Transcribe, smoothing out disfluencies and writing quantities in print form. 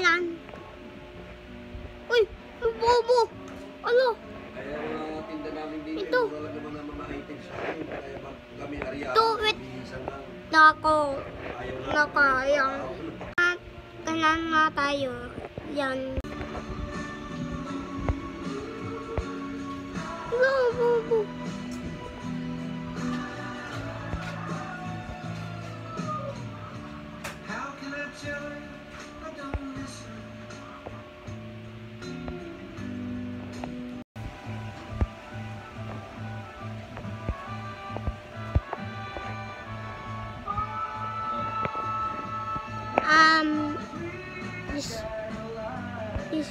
yan. Uy, yung bobo. Ano? Kaya mga tinda namin dito, Ito. wala naman ang mga items sa akin. Kaya kami ariya, Ito, wait. bihisan lang. Nako. Ayaw na. Nakayang. Kanan na tayo. Yan. Ano, bobo? This